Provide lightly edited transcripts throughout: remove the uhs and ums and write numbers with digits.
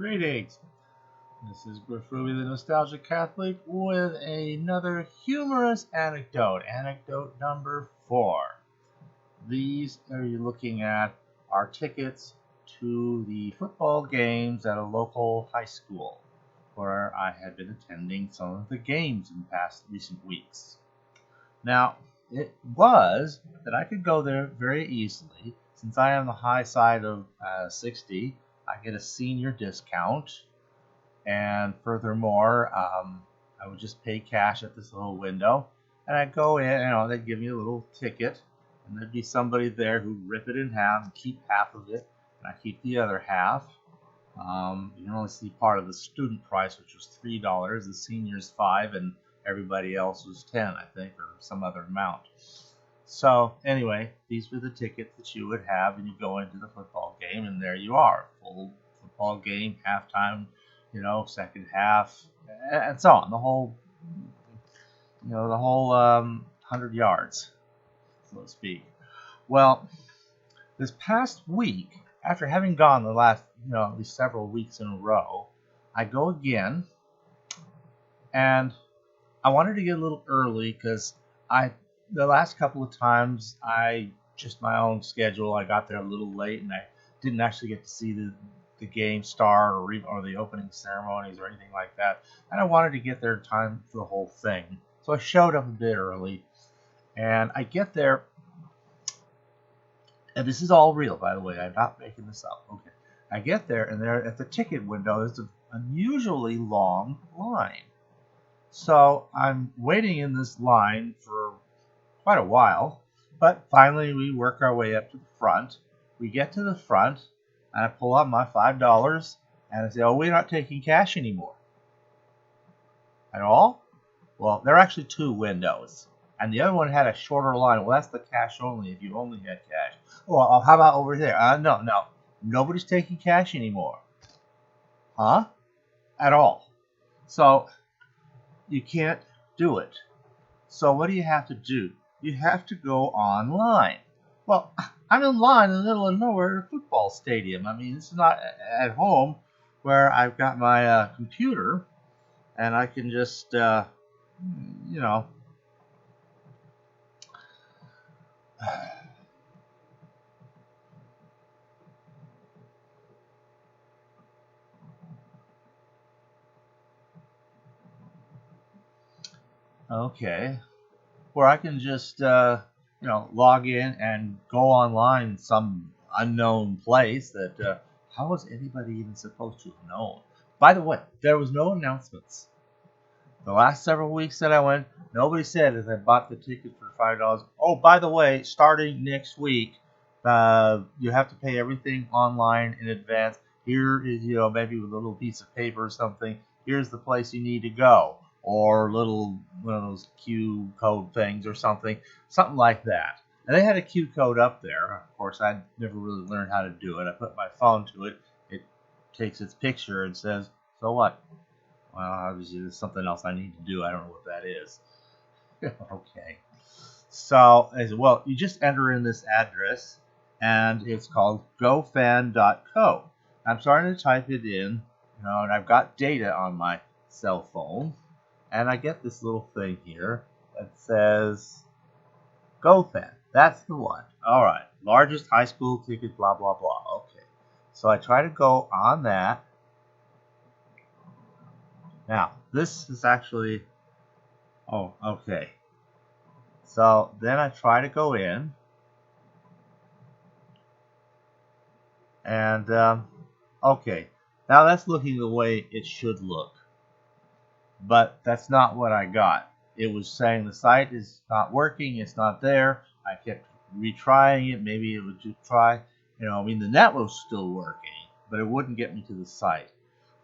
Greetings. This is Griff Ruby, the Nostalgic Catholic, with another humorous anecdote. Anecdote number 4. These are you looking at are tickets to the football games at a local high school where I had been attending some of the games in past recent weeks. Now, it was that I could go there very easily. Since I am the high side of 60, I get a senior discount. And furthermore, I would just pay cash at this little window. And I'd go in, they'd give me a little ticket. And there'd be somebody there who'd rip it in half and keep half of it. And I keep the other half. You can only see part of the student price, which was $3. The seniors $5, and everybody else was $10, I think, or some other amount. So anyway, these were the tickets that you would have, and you go into the football game, and there you are, full football game, halftime, second half, and so on. The whole 100 yards, so to speak. Well, this past week, after having gone the last, at least several weeks in a row, I go again, and I wanted to get a little early because the last couple of times, just my own schedule, I got there a little late, and I didn't actually get to see the game start or the opening ceremonies or anything like that. And I wanted to get there in time for the whole thing. So I showed up a bit early, and I get there, and this is all real, by the way. I'm not making this up. Okay. I get there, and there at the ticket window, there's an unusually long line. So I'm waiting in this line for quite a while, but finally we work our way up to the front. We get to the front, and I pull out my $5, and I say, "Oh, we're not taking cash anymore." At all? Well, there are actually two windows, and the other one had a shorter line. Well, that's the cash only if you only had cash. Well, how about over there? No, nobody's taking cash anymore. Huh? At all. So you can't do it. So what do you have to do? You have to go online. Well, I'm in line in the middle of nowhere at a football stadium. I mean, this is not at home where I've got my computer and I can just, okay, where I can just, log in and go online in some unknown place that, how was anybody even supposed to have known? By the way, there was no announcements. The last several weeks that I went, nobody said as I bought the ticket for $5. Oh, by the way, starting next week, you have to pay everything online in advance. Here is, maybe with a little piece of paper or something. Here's the place you need to go, or one of those Q code things or something like that. And they had a Q code up there. Of course, I never really learned how to do it. I put my phone to it. It takes its picture and says, "So what?" Well, obviously there's something else I need to do. I don't know what that is. Okay. So, well, you just enter in this address, and it's called gofan.co. I'm starting to type it in, and I've got data on my cell phone, and I get this little thing here that says GoFan. That's the one. All right. Largest high school ticket, blah, blah, blah. Okay. So I try to go on that. Now, this is actually, oh, okay. So then I try to go in, and, okay. Now that's looking the way it should look, but that's not what I got. It was saying the site is not working, it's not there. I kept retrying it, maybe it would just try, the net was still working, but it wouldn't get me to the site.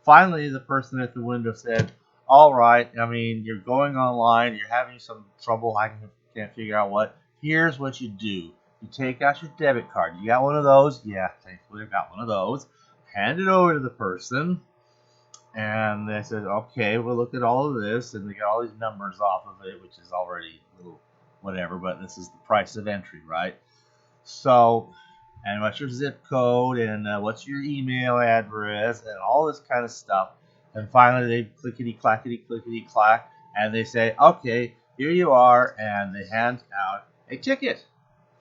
Finally, the person at the window said, "All right, you're going online, you're having some trouble, I can't figure out what. Here's what you do. You take out your debit card. You got one of those?" Yeah, thankfully I got one of those. Hand it over to the person, and they said, "Okay, we'll look at all of this," and they got all these numbers off of it, which is already a little whatever, but this is the price of entry, right? So and what's your zip code, and what's your email address, and all this kind of stuff. And finally, they clickety clackety clickety clack, and they say, "Okay, here you are," and they hand out a ticket,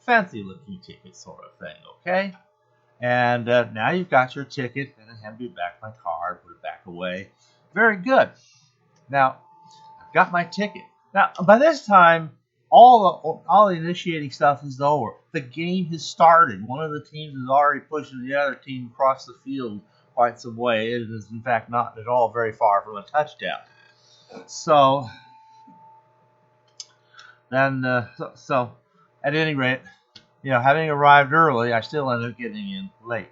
fancy looking ticket sort of thing. Okay, and now you've got your ticket, and I hand you back my card, put it back away. Very good. Now I've got my ticket. Now by this time, all the initiating stuff is over. The game has started. One of the teams is already pushing the other team across the field quite some way. It is in fact not at all very far from a touchdown. So then, so at any rate, having arrived early, I still ended up getting in late.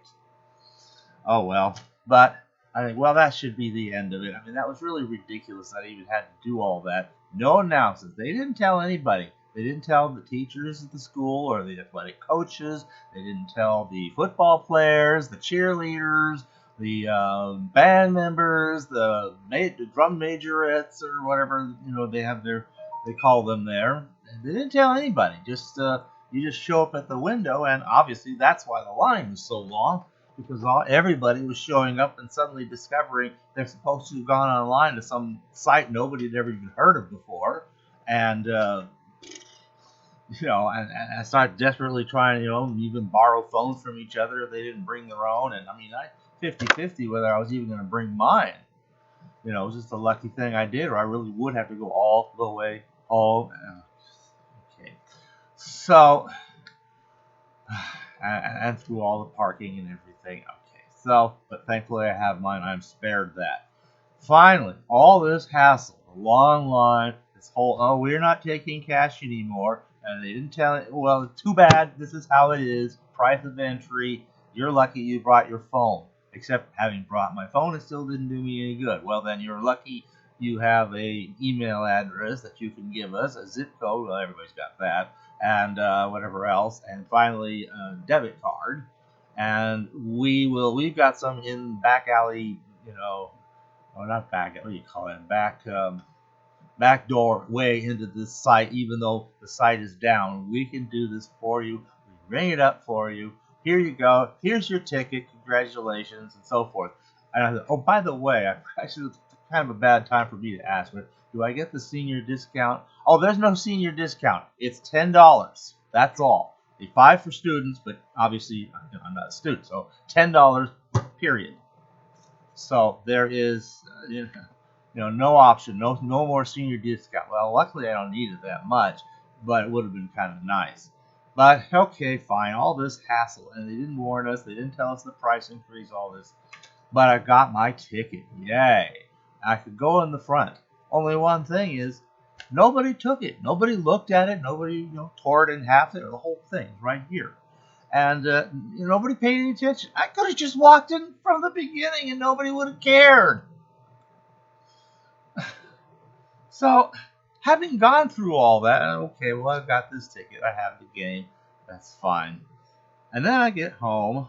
Oh well, but I think, well, that should be the end of it. I mean, that was really ridiculous that I even had to do all that. No announcements. They didn't tell anybody. They didn't tell the teachers at the school or the athletic coaches. They didn't tell the football players, the cheerleaders, the band members, the drum majorettes or whatever they call them there. They didn't tell anybody. Just you just show up at the window, and obviously that's why the line was so long, because everybody was showing up and suddenly discovering they're supposed to have gone online to some site nobody had ever even heard of before, and and start desperately trying to even borrow phones from each other if they didn't bring their own. And I mean, 50-50 whether I was even going to bring mine. It was just a lucky thing I did, or I really would have to go all the way home. Okay, so and through all the parking and everything. Okay, so, but thankfully I have mine. I'm spared that. Finally, all this hassle, a long line, this whole, oh, we're not taking cash anymore, and they didn't tell it. Well, too bad. This is how it is. Price of entry. You're lucky you brought your phone. Except having brought my phone, it still didn't do me any good. Well, then you're lucky you have a email address that you can give us, a zip code. Well, everybody's got that, and whatever else, and finally a debit card. And we've got some in back alley, not back, what do you call it, back door way into this site. Even though the site is down, we can do this for you. We ring it up for you. Here you go. Here's your ticket. Congratulations, and so forth. And I said, oh, by the way, actually, it's kind of a bad time for me to ask, but do I get the senior discount? Oh, there's no senior discount. It's $10. That's all. A 5 for students, but obviously I'm not a student, so $10. Period. So there is, no option, no more senior discount. Well, luckily I don't need it that much, but it would have been kind of nice. But okay, fine. All this hassle, and they didn't warn us. They didn't tell us the price increase. All this, but I got my ticket. Yay! I could go in the front. Only one thing is, nobody took it. Nobody looked at it. Nobody, tore it in half. The whole thing right here. And nobody paid any attention. I could have just walked in from the beginning and nobody would have cared. So, having gone through all that, okay, well, I've got this ticket. I have the game. That's fine. And then I get home,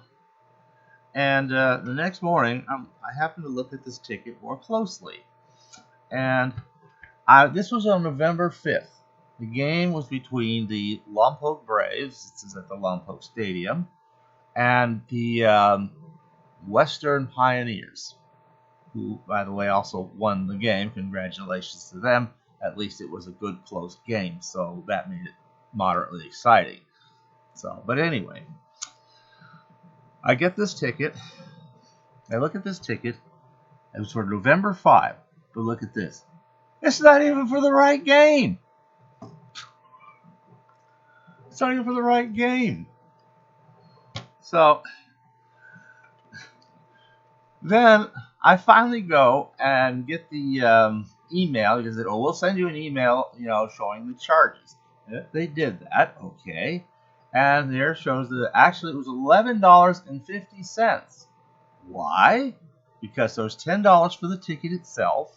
and the next morning, I happen to look at this ticket more closely. And this was on November 5th. The game was between the Lompoc Braves, this is at the Lompoc Stadium, and the Western Pioneers, who, by the way, also won the game. Congratulations to them. At least it was a good, close game, so that made it moderately exciting. So, but anyway, I get this ticket. I look at this ticket. It was for November 5. But look at this. It's not even for the right game. It's not even for the right game. So then I finally go and get the email, because we'll send you an email, showing the charges. They did that, okay. And there shows that actually it was $11.50. Why? Because there was $10 for the ticket itself,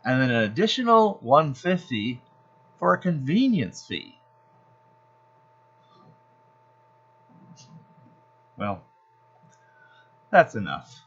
and then an additional $1.50 for a convenience fee. Well, that's enough.